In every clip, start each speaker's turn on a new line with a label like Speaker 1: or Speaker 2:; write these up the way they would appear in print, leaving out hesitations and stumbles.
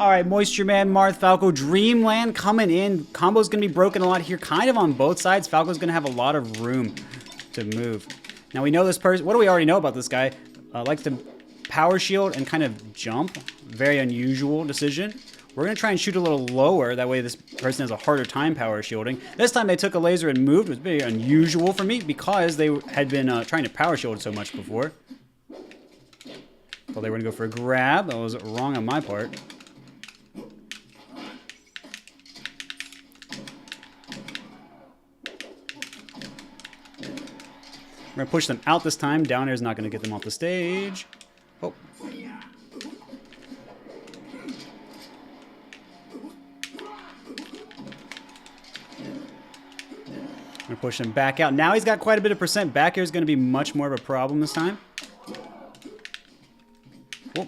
Speaker 1: Alright, Moisture Man, Marth, Falco, Dreamland coming in. Combo's going to be broken a lot here, kind of on both sides. Falco's going to have a lot of room to move. Now we know this person, what do we already know about this guy? Likes to power shield and kind of jump. Very unusual decision. We're going to try and shoot a little lower. That way this person has a harder time power shielding. This time they took a laser and moved. It was very unusual for me because they had been trying to power shield so much before. Thought they were going to go for a grab. That was wrong on my part. We're going to push them out this time. Down air is not going to get them off the stage. Oh. We're going to push him back out. Now he's got quite a bit of percent. Back air is going to be much more of a problem this time. Whoa.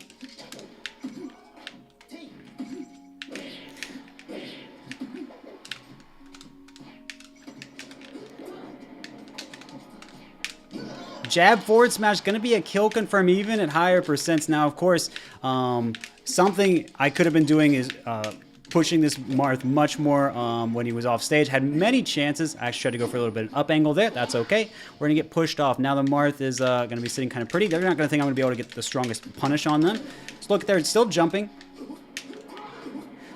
Speaker 1: Jab forward smash, going to be a kill confirm even at higher percents. Now, of course, something I could have been doing is pushing this Marth much more when he was off stage. Had many chances. I actually tried to go for a little bit of up angle there. That's okay. We're going to get pushed off. Now the Marth is going to be sitting kind of pretty. They're not going to think I'm going to be able to get the strongest punish on them. So look, they're still jumping.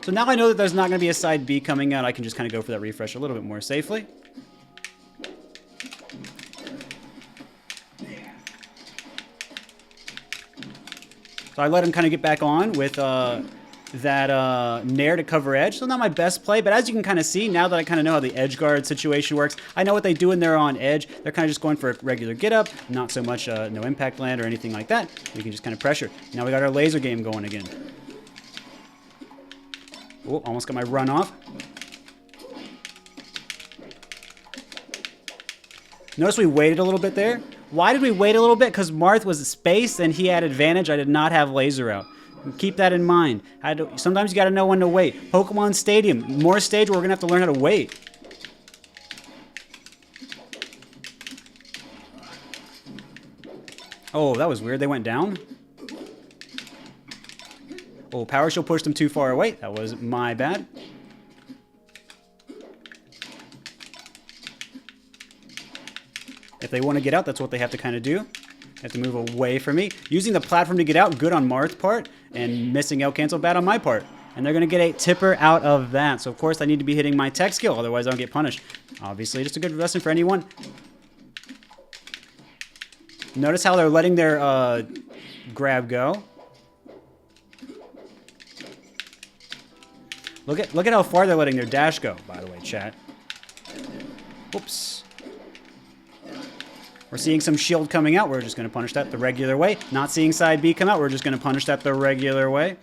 Speaker 1: So now I know that there's not going to be a side B coming out. I can just kind of go for that refresh a little bit more safely. So I let him kind of get back on with that Nair to cover edge. So not my best play, but as you can kind of see, now that I kind of know how the edge guard situation works, I know what they do when they're on edge. They're kind of just going for a regular get up, not so much no impact land or anything like that. We can just kind of pressure. Now we got our laser game going again. Oh, almost got my run off. Notice we waited a little bit there. Why did we wait a little bit? Because Marth was spaced and he had advantage. I did not have laser out. Keep that in mind. Sometimes you got to know when to wait. Pokemon Stadium, more stage where we're going to have to learn how to wait. Oh, that was weird. They went down. Oh, Power Shield pushed them too far away. That was my bad. If they want to get out, that's what they have to kind of do. They have to move away from me. Using the platform to get out, good on Marth's part, and missing out cancel, bad on my part. And they're going to get a tipper out of that. So, of course, I need to be hitting my tech skill, otherwise I'll get punished. Obviously, just a good lesson for anyone. Notice how they're letting their grab go. Look at how far they're letting their dash go, by the way, chat. Whoops. We're seeing some shield coming out. We're just going to punish that the regular way. Not seeing side B come out. We're just going to punish that the regular way.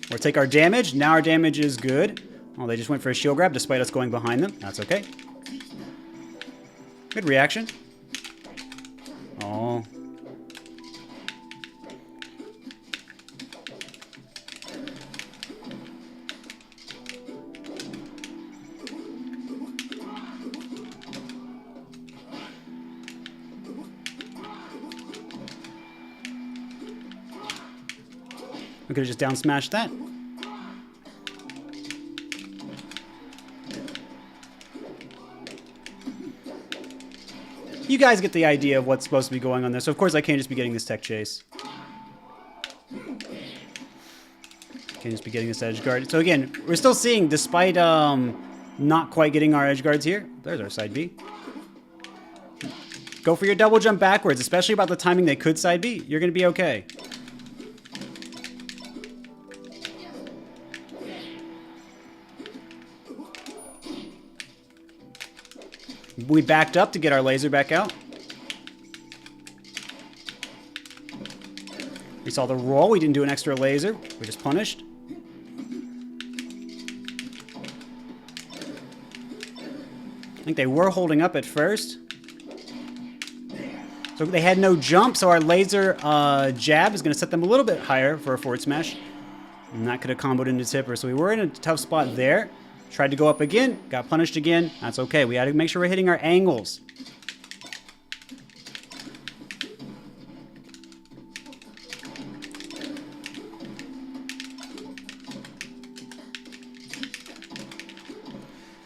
Speaker 1: We'll take our damage. Now our damage is good. Oh, they just went for a shield grab despite us going behind them. That's okay. Good reaction. Oh. We could have just down smashed that. You guys get the idea of what's supposed to be going on there. So of course I can't just be getting this tech chase. Can't just be getting this edge guard. So again, we're still seeing, despite not quite getting our edge guards here. There's our side B. Go for your double jump backwards, especially about the timing they could side B. You're going to be okay. We backed up to get our laser back out. We saw the roll. We didn't do an extra laser. We just punished. I think they were holding up at first. So they had no jump, so our laser jab is going to set them a little bit higher for a forward smash. And that could have comboed into tipper. So we were in a tough spot there. Tried to go up again, got punished again. That's okay. We had to make sure we're hitting our angles.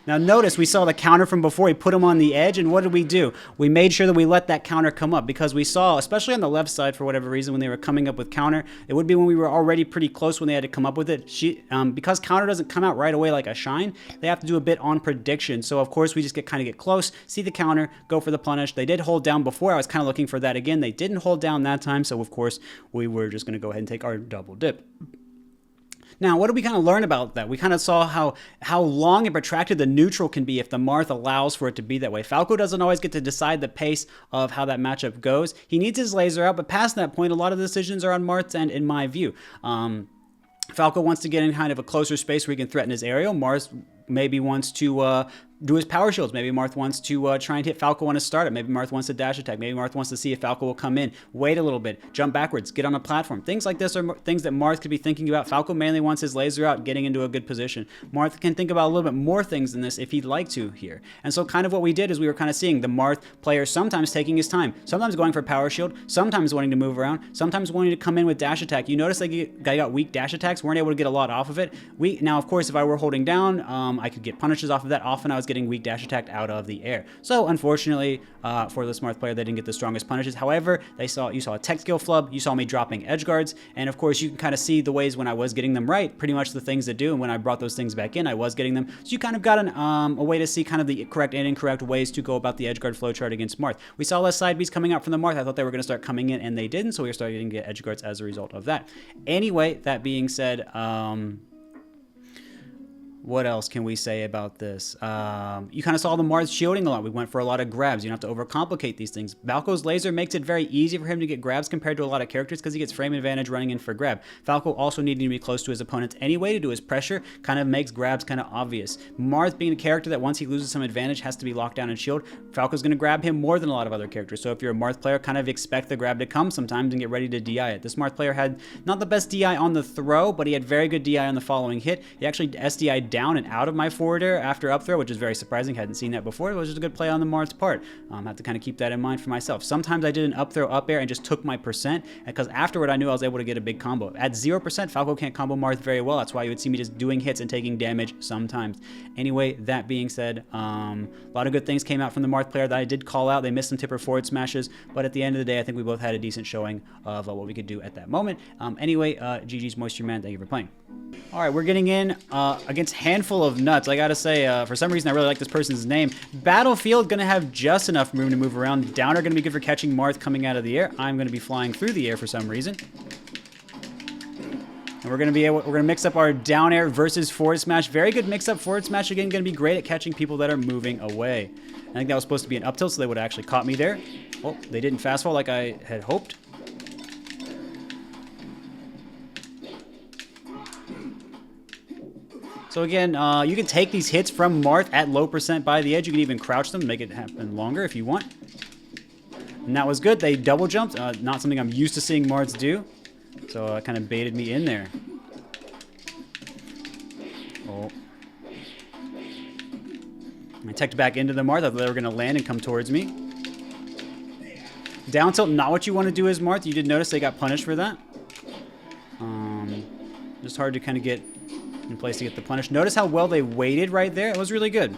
Speaker 1: Now notice we saw the counter from before. We put him on the edge, and what did we do? We made sure that we let that counter come up, because we saw, especially on the left side for whatever reason, when they were coming up with counter, it would be when we were already pretty close when they had to come up with it. Because counter doesn't come out right away like a shine, they have to do a bit on prediction. So of course we just kind of get close, see the counter, go for the punish. They did hold down before. I was kind of looking for that again. They didn't hold down that time, so of course we were just going to go ahead and take our double dip. Now, what did we kind of learn about that? We kind of saw how long and protracted the neutral can be if the Marth allows for it to be that way. Falco doesn't always get to decide the pace of how that matchup goes. He needs his laser out, but past that point, a lot of the decisions are on Marth's end, in my view. Falco wants to get in kind of a closer space where he can threaten his aerial. Marth maybe wants to do his power shields. Maybe Marth wants to try and hit Falco on a startup. Maybe Marth wants to dash attack. Maybe Marth wants to see if Falco will come in, wait a little bit, jump backwards, get on a platform. Things like this are things that Marth could be thinking about. Falco mainly wants his laser out, getting into a good position. Marth can think about a little bit more things than this if he'd like to here. And so kind of what we did is we were kind of seeing the Marth player sometimes taking his time, sometimes going for power shield, sometimes wanting to move around, sometimes wanting to come in with dash attack. You notice they got weak dash attacks, weren't able to get a lot off of it. Now, of course, if I were holding down, I could get punishes off of that. Often I was getting weak dash attack out of the air. So unfortunately for the Marth player, they didn't get the strongest punishes. However, you saw a tech skill flub, you saw me dropping edge guards, and of course you can kind of see the ways when I was getting them right, pretty much the things to do, and when I brought those things back in, I was getting them. So you kind of got a way to see kind of the correct and incorrect ways to go about the edge guard flowchart against Marth. We saw less side beats coming out from the Marth. I thought they were going to start coming in, and they didn't, so we were starting to get edge guards as a result of that. Anyway, that being said, what else can we say about this? You kind of saw the Marth shielding a lot. We went for a lot of grabs. You don't have to overcomplicate these things. Falco's laser makes it very easy for him to get grabs compared to a lot of characters because he gets frame advantage running in for grab. Falco also needing to be close to his opponents anyway to do his pressure kind of makes grabs kind of obvious. Marth being a character that once he loses some advantage has to be locked down and shield, Falco's going to grab him more than a lot of other characters. So if you're a Marth player, kind of expect the grab to come sometimes and get ready to DI it. This Marth player had not the best DI on the throw, but he had very good DI on the following hit. He actually SDI'd down and out of my forward air after up throw, which is very surprising. Hadn't seen that before. It was just a good play on the Marth's part. I have to kind of keep that in mind for myself. Sometimes I did an up throw up air and just took my percent, because afterward I knew I was able to get a big combo. At 0%, Falco can't combo Marth very well. That's why you would see me just doing hits and taking damage sometimes. Anyway, that being said, a lot of good things came out from the Marth player that I did call out. They missed some tipper forward smashes, but at the end of the day, I think we both had a decent showing of what we could do at that moment. Anyway, GG's Moisture Man. Thank you for playing. All right, we're getting in against Handful of Nuts. I gotta say, for some reason, I really like this person's name. Battlefield gonna have just enough room to move around. Downer gonna be good for catching Marth coming out of the air. I'm gonna be flying through the air for some reason. And we're gonna mix up our down air versus forward smash. Very good mix up forward smash. Again, gonna be great at catching people that are moving away. I think that was supposed to be an up tilt, so they would have actually caught me there. Oh, they didn't fast fall like I had hoped. So again, you can take these hits from Marth at low percent by the edge. You can even crouch them, make it happen longer if you want. And that was good. They double jumped. Not something I'm used to seeing Marths do. So it kind of baited me in there. Oh. I teched back into the Marth. I thought they were going to land and come towards me. Down tilt, not what you want to do as Marth. You did notice they got punished for that. Just hard to kind of get in place to get the punish. Notice how well they waited right there. It was really good.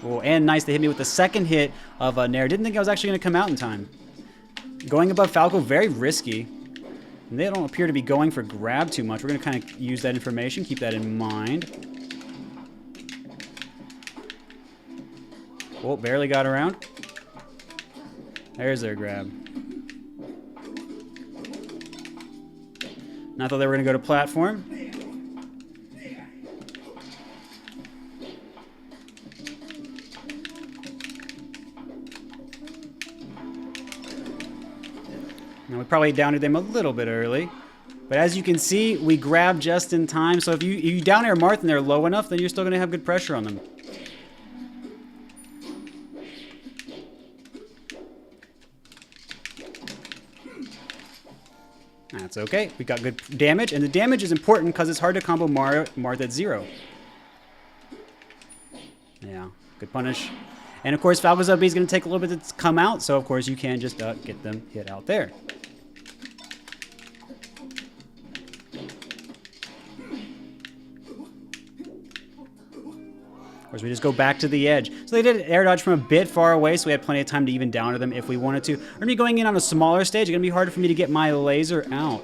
Speaker 1: Oh, and nice. They hit me with the second hit of Nair. Didn't think I was actually going to come out in time. Going above Falco, very risky. And they don't appear to be going for grab too much. We're going to kind of use that information. Keep that in mind. Oh, barely got around. There's their grab. And I thought they were going to go to platform. Now we probably downed them a little bit early. But as you can see, we grabbed just in time. So if you down air Marth and they're low enough, then you're still going to have good pressure on them. That's okay. We got good damage, and the damage is important because it's hard to combo Marth at 0. Yeah, good punish. And of course, Falco's up B is going to take a little bit to come out, so of course you can just get them hit out there. course, we just go back to the edge. So they did air dodge from a bit far away, so we had plenty of time to even down to them if we wanted to. We're going to be going in on a smaller stage. It's going to be harder for me to get my laser out.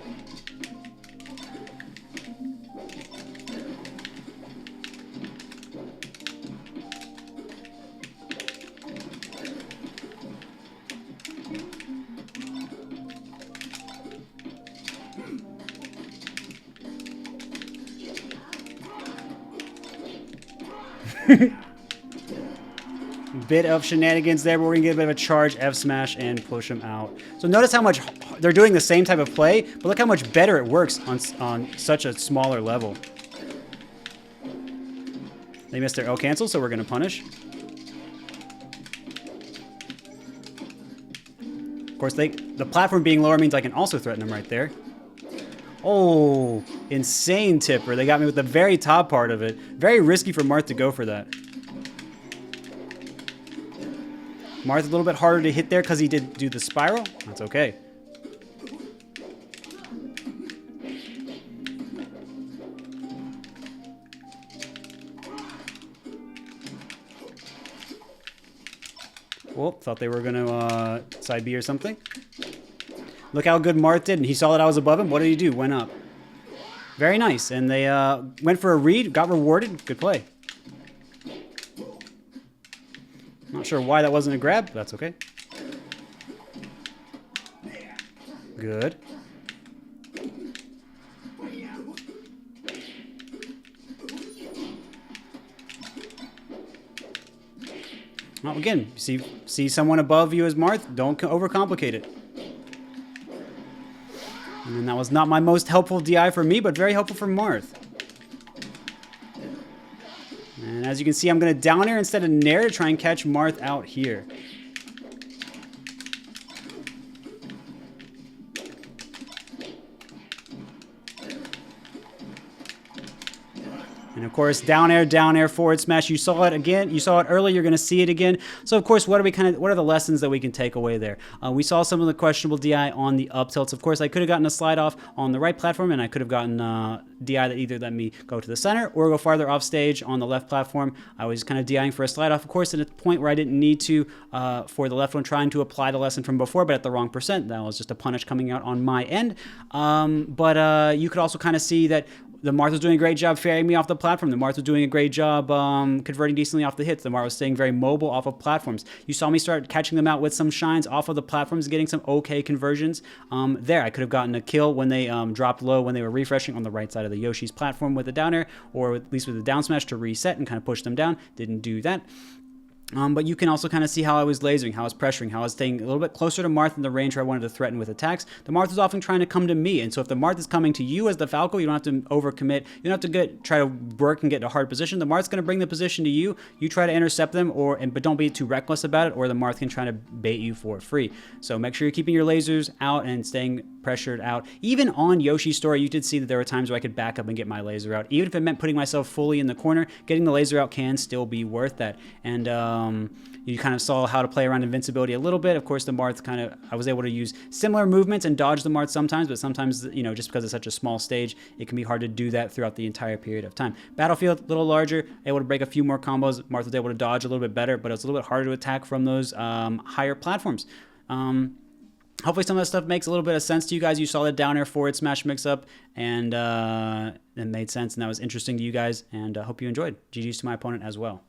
Speaker 1: Bit of shenanigans there, but we're gonna get a bit of a charge F smash and push him out. So notice how much they're doing the same type of play, but look how much better it works on such a smaller level. They missed their L cancel, so we're gonna punish. Of course, the platform being lower means I can also threaten them right there. Oh, insane tipper. They got me with the very top part of it. Very risky for Marth to go for that. Marth a little bit harder to hit there because he did do the spiral. That's okay. Well, thought they were going to side B or something. Look how good Marth did. And he saw that I was above him. What did he do? Went up. Very nice. And they went for a read. Got rewarded. Good play. Not sure why that wasn't a grab, but that's okay. Good. Well, again, see someone above you as Marth, don't overcomplicate it. And that was not my most helpful DI for me, but very helpful for Marth. And as you can see, I'm going to down air instead of nair to try and catch Marth out here. And of course, down air, forward smash. You saw it again. You saw it earlier. You're going to see it again. So of course, what are the lessons that we can take away there? We saw some of the questionable DI on the up tilts. Of course, I could have gotten a slide off on the right platform, and I could have gotten DI that either let me go to the center or go farther off stage on the left platform. I was kind of DIing for a slide off, of course, at a point where I didn't need to for the left one, trying to apply the lesson from before, but at the wrong percent. That was just a punish coming out on my end. But you could also kind of see that the Marth was doing a great job ferrying me off the platform. The Marth was doing a great job converting decently off the hits. The Marth was staying very mobile off of platforms. You saw me start catching them out with some shines off of the platforms, getting some okay conversions there. I could have gotten a kill when they dropped low, when they were refreshing on the right side of the Yoshi's platform with the down air, or at least with the down smash to reset and kind of push them down. Didn't do that. But you can also kind of see how I was lasering, how I was pressuring, how I was staying a little bit closer to Marth in the range where I wanted to threaten with attacks. The Marth is often trying to come to me, and so if the Marth is coming to you as the Falco, you don't have to overcommit. You don't have to try to work and get in a hard position. The Marth's going to bring the position to you. You try to intercept them, but don't be too reckless about it, or the Marth can try to bait you for free. So make sure you're keeping your lasers out and staying pressured out. Even on Yoshi's story, you did see that there were times where I could back up and get my laser out. Even if it meant putting myself fully in the corner, getting the laser out can still be worth that. And you kind of saw how to play around invincibility a little bit. Of course, the Marth I was able to use similar movements and dodge the Marth sometimes, but sometimes, just because it's such a small stage, it can be hard to do that throughout the entire period of time. Battlefield, a little larger, able to break a few more combos. Marth was able to dodge a little bit better, but it's a little bit harder to attack from those higher platforms. Hopefully some of that stuff makes a little bit of sense to you guys. You saw the down air forward smash mix up, and it made sense, and that was interesting to you guys, and I hope you enjoyed. GG's to my opponent as well.